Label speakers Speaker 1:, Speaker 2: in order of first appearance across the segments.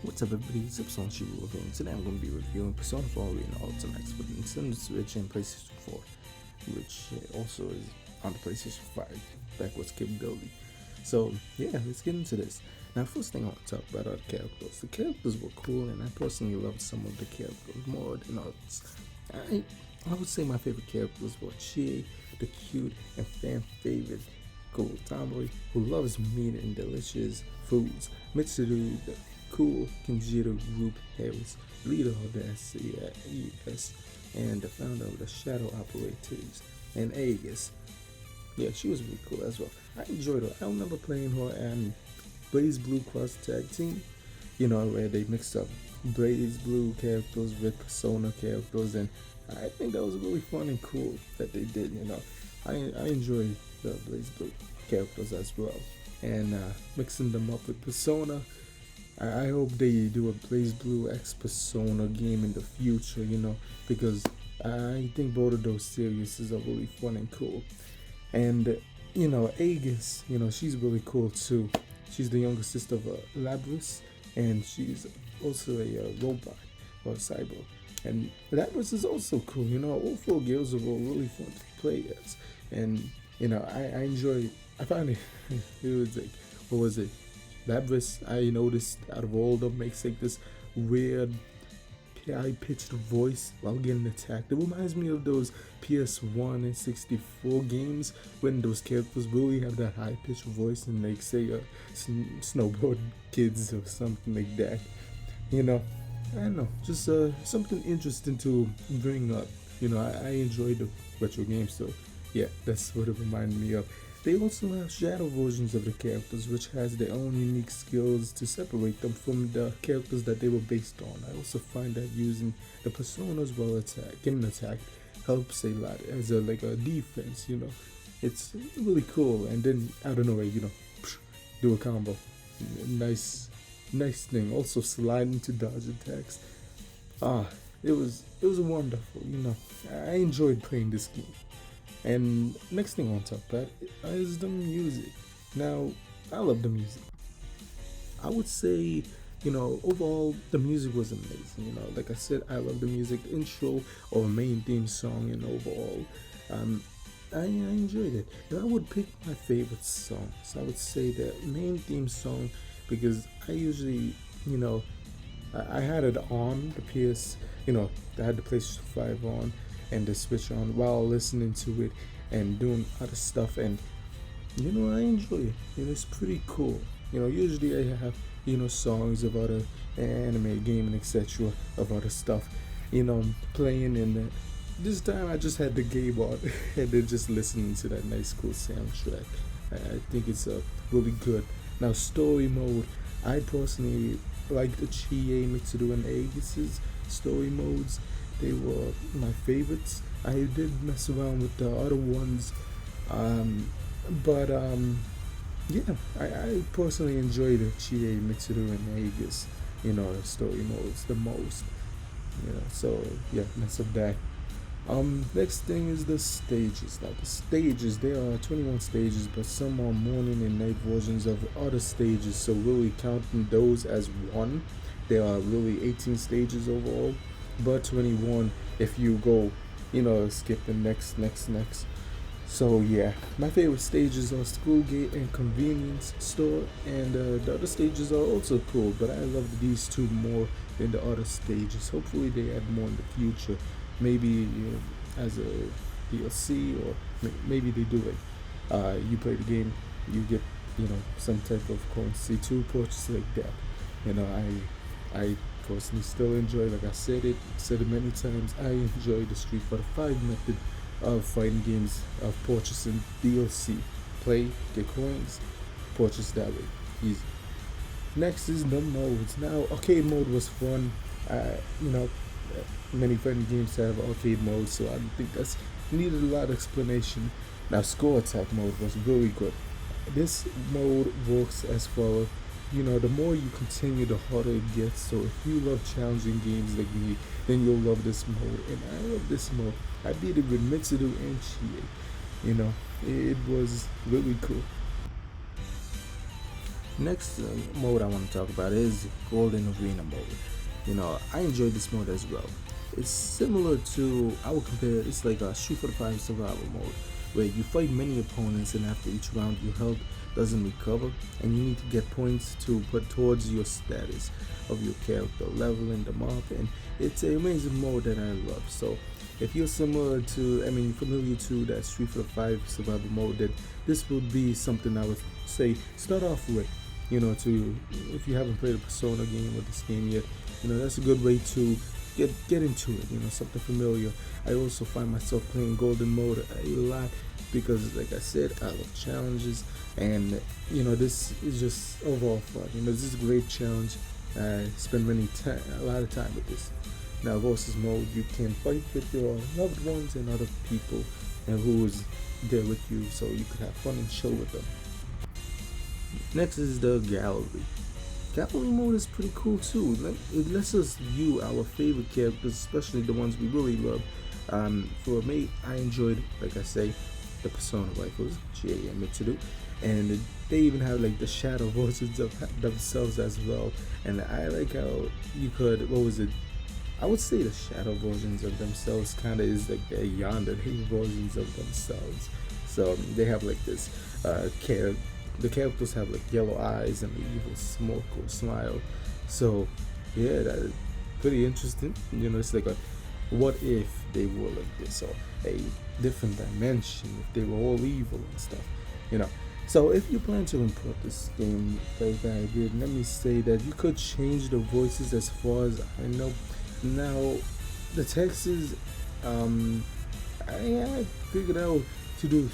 Speaker 1: What's up everybody, it's Supersmallchibiwolf here, and today I'm going to be reviewing Persona 4 in Ultimax for the Nintendo Switch and PlayStation 4, which also is on the PlayStation 5, backwards capability. So yeah, let's get into this. Now first thing I want to talk about are the characters. The characters were cool, and I personally loved some of the characters more than others. I would say my favorite characters were Chibi, the cute and fan favorite cool tomboy who loves meat and delicious foods, Mitsuru, the cool Kinjiro Group Harris, leader of the SCS, and the founder of the Shadow Operators, and Aegis. Yeah, she was really cool as well. I enjoyed her. I remember playing her and Blaze Blue Cross Tag Team, where they mixed up Blaze Blue characters with Persona characters, and I think that was really fun and cool that they did. I enjoyed the Blaze Blue characters as well, and mixing them up with Persona. I hope they do a Blaze Blue X Persona game in the future, because I think both of those series are really fun and cool. And Aegis, she's really cool too. She's the younger sister of Labris, and she's also a robot or a cyber. And Labris is also cool. All four girls are really fun to play as, and I enjoy. I find it. It was like, what was it? Labris, I noticed out of all of them, makes like this weird high-pitched voice while getting attacked. It reminds me of those PS1 and 64 games when those characters really have that high-pitched voice and like say snowboard kids or something like that. I don't know, just something interesting to bring up. I enjoy the retro games, so yeah, that's what it reminded me of. They also have shadow versions of the characters, which has their own unique skills to separate them from the characters that they were based on. I also find that using the personas while getting attacked helps a lot as a defense. It's really cool. And then out of nowhere, do a combo. Nice thing. Also sliding to dodge attacks. It was wonderful. I enjoyed playing this game. And next thing I want to talk about is the music. Now, I love the music. I would say, overall, the music was amazing. Like I said, I love the music, the intro or main theme song, and overall, I enjoyed it. And I would pick my favorite songs. I would say the main theme song, because I usually, I had it on the PS, I had the PlayStation 5 on and the Switch on while listening to it and doing other stuff, and I enjoy it. It's pretty cool. Usually I have songs of other anime, gaming, etc. of other stuff playing, and this time I just had the game on and then just listening to that nice cool soundtrack. I think it's really good. Now story mode, I personally like the Chie, Mitsuru, and Aegis' story modes. They were my favorites. I did mess around with the other ones, but yeah, I personally enjoy the Chie, Mitsuru, and Aegis, story modes the most. So yeah, that's of that. Next thing is the stages. Now the stages, there are 21 stages, but some are morning and night versions of other stages. So really counting those as one, there are really 18 stages overall, but 21 if you go, skip the next. So yeah, my favorite stages are Schoolgate and Convenience Store, and the other stages are also cool, but I love these two more than the other stages. Hopefully they add more in the future, maybe as a DLC, or maybe they do it. You play the game, you get some type of currency to purchase like that. I personally still enjoy, like I said it many times, I enjoy the Street Fighter 5 method of fighting games, of purchasing DLC. Play, get coins, purchase that way. Easy. Next is the modes. Now, arcade mode was fun. Many fighting games have arcade mode, so I think that's needed a lot of explanation. Now, score attack mode was really good. This mode works as follows. The more you continue, the harder it gets. So if you love challenging games like me, then you'll love this mode. And I love this mode. I beat it with Mitsuru and Chie. It was really cool. Next mode I want to talk about is Golden Arena mode. I enjoyed this mode as well. It's similar to, I would compare, it's like a Street Fighter 5 survival mode, where you fight many opponents and after each round your health doesn't recover and you need to get points to put towards your status of your character, leveling them up, and it's an amazing mode that I love. So if you're familiar to that Street Fighter 5 survival mode, then this would be something I would say start off with. If you haven't played a Persona game or this game yet, that's a good way to get into it. Something familiar. I also find myself playing Golden mode a lot because, like I said, I love challenges, and this is just overall fun. This is a great challenge. I spend a lot of time with this. Now, versus mode, you can fight with your loved ones and other people, and who is there with you, so you could have fun and chill with them. Next is the gallery. Gallery mode is pretty cool too. It lets us view our favorite characters, especially the ones we really love. For me, I enjoyed, like I say, the Persona rifles, GA to do, and they even have like the shadow versions of themselves as well. And I like how you could, I would say the shadow versions of themselves kind of is like the yandere versions of themselves. So they have like this the characters have like yellow eyes and an evil smoke or smile. So yeah, that is pretty interesting. It's like a what if they were like this, or a different dimension if they were all evil and stuff. So if you plan to import this game like I did, let me say that you could change the voices as far as I know. Now the text is I figured out to do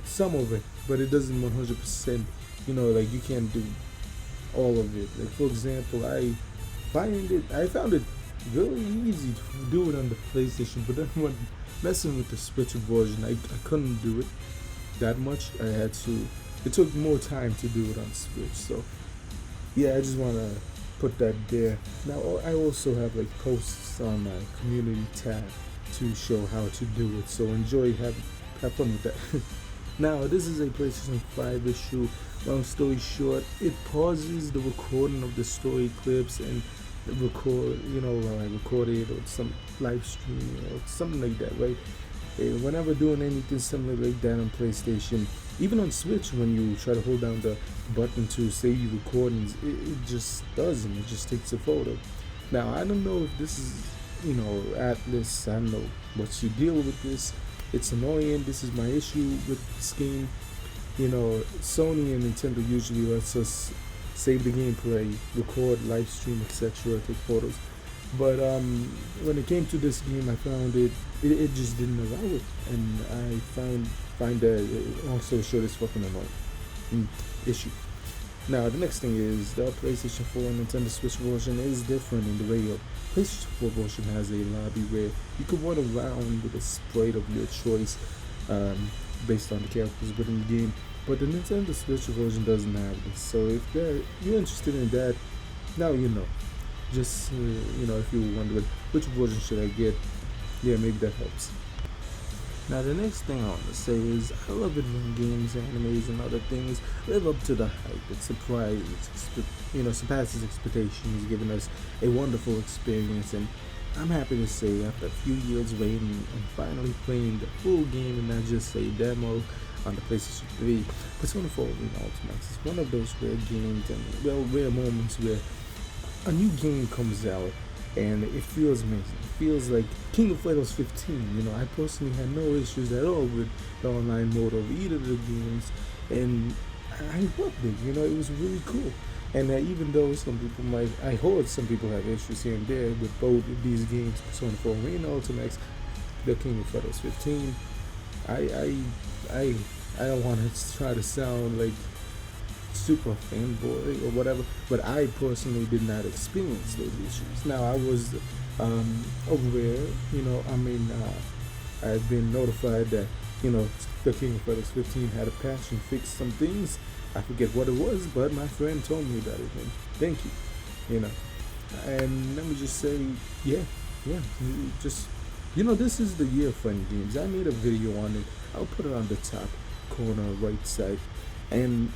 Speaker 1: some of it, but it doesn't 100%. Like you can't do all of it. Like for example, I found it really easy to do it on the PlayStation, but then when messing with the Switch version, I couldn't do it that much. It took more time to do it on Switch. So yeah, I just wanna put that there. Now I also have like posts on my community tab to show how to do it. So have fun with that. Now this is a PlayStation 5 issue. Long story short, it pauses the recording of the story clips and record it or some live stream or something like that, right? Whenever doing anything similar like that on PlayStation, even on Switch, when you try to hold down the button to save recordings, it just doesn't. It just takes a photo. Now I don't know if this is Atlas. I don't know what you deal with this. It's annoying. This is my issue with this game. Sony and Nintendo usually lets us save the gameplay, record, live stream, etc., take photos. But when it came to this game, I found it just didn't allow it, and I find that it also showed this fucking annoying issue. Now the next thing is the PlayStation 4 and Nintendo Switch version is different in the way of PlayStation 4 version has a lobby where you can run around with a sprite of your choice based on the characters within the game, but the Nintendo Switch version doesn't have this. So if you're interested in that, now you know. Just if you're wondering which version should I get, yeah, maybe that helps. Now the next thing I want to say is I love it when games, animes, and other things live up to the hype. It surpasses expectations, giving us a wonderful experience. And I'm happy to say, after a few years waiting and finally playing the full game and not just a demo on the PlayStation 3, Persona 4 Ultimax is one of those rare games and rare moments where a new game comes out and it feels amazing. It feels like King of Fighters 15. I personally had no issues at all with the online mode of either of the games, and I loved it. It was really cool. And even though I heard some people have issues here and there with both of these games, Persona 4 Arena, Ultimax, the King of Fighters 15, I don't want to try to sound like super fanboy or whatever, but I personally did not experience those issues. Now I was aware, I've been notified that the King of Fighters 15 had a patch and fixed some things. I forget what it was, but my friend told me about it, and thank you. And let me just say, this is the year of fun games. I made a video on it. I'll put it on the top corner right side, and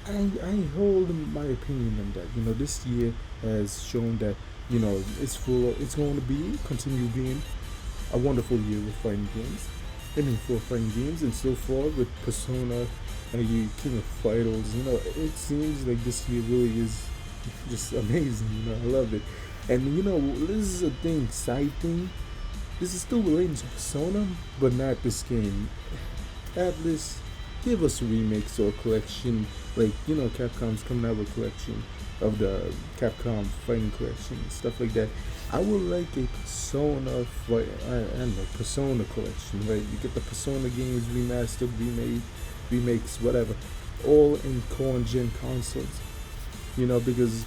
Speaker 1: I hold my opinion on that. This year has shown that it's going to be continue being a wonderful year with fighting games. I mean, for fighting games, and so far with Persona and you King of Fighters, it seems like this year really is just amazing. I love it. And this is a thing, side thing. This is still related to Persona, but not this game. Atlas, give us remakes or collection, like Capcom's coming out with a collection of the Capcom fighting collection, stuff like that. I would like a Persona fight, I don't know, Persona collection, right? You get the Persona games remastered, remakes, whatever, all in current gen consoles. Because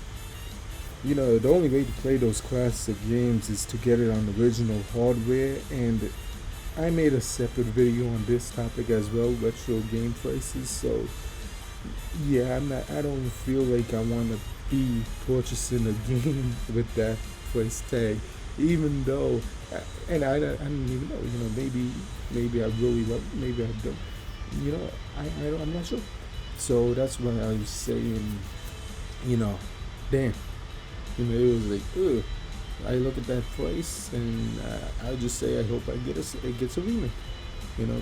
Speaker 1: the only way to play those classic games is to get it on original hardware, and I made a separate video on this topic as well, retro game prices. So yeah, I don't feel like I want to be purchasing a game with that price tag, even though, and I don't even know. Maybe I really love it, maybe I don't. I'm not sure. So that's when I was saying, damn. It was like, ugh. I look at that price and I just say I hope it gets a remake.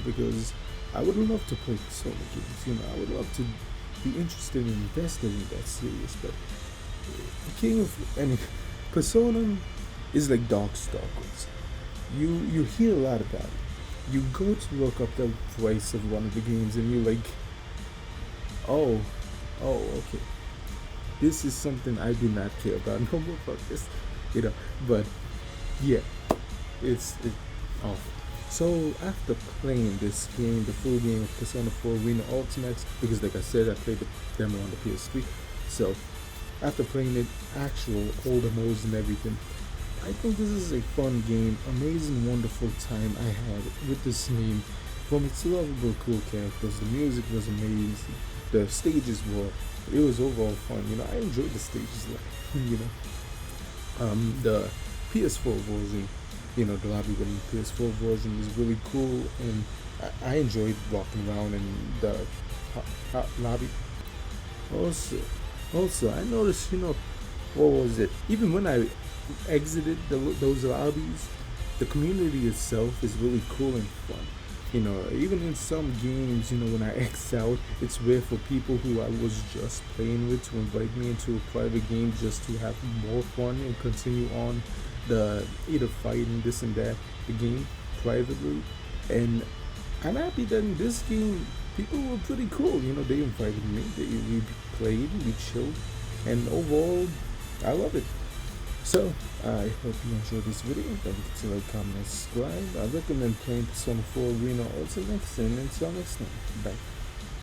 Speaker 1: Because I would love to play Persona games. I would love to be interested in investing in that series. But King of and Persona is like Darkstalkers. You hear a lot about it. You go to look up the price of one of the games and you're like, oh, okay. This is something I do not care about. No more about this, But yeah, it's awful. So after playing this game, the full game of Persona 4 Arena Ultimax, because like I said, I played the demo on the PS3. So after playing it, actual all the modes and everything, I think this is a fun game, amazing, wonderful time I had with this game. From its lovable, cool characters, the music was amazing, the stages were, it was overall fun. I enjoyed the stages, the PS4 version, the lobby with the PS4 version is really cool, and I enjoyed walking around in the lobby. Also, I noticed, what was it? Even when I exited those lobbies, the community itself is really cool and fun. Even in some games, when I X out, it's rare for people who I was just playing with to invite me into a private game just to have more fun and continue on the either fighting this and that, the game privately. And I'm happy that in this game, people were pretty cool. They invited me, we played, we chilled, and overall, I love it. So, I hope you enjoyed this video. Don't forget to like, comment, and subscribe. I recommend playing Persona 4 Arena Ultimax, and until next time, bye.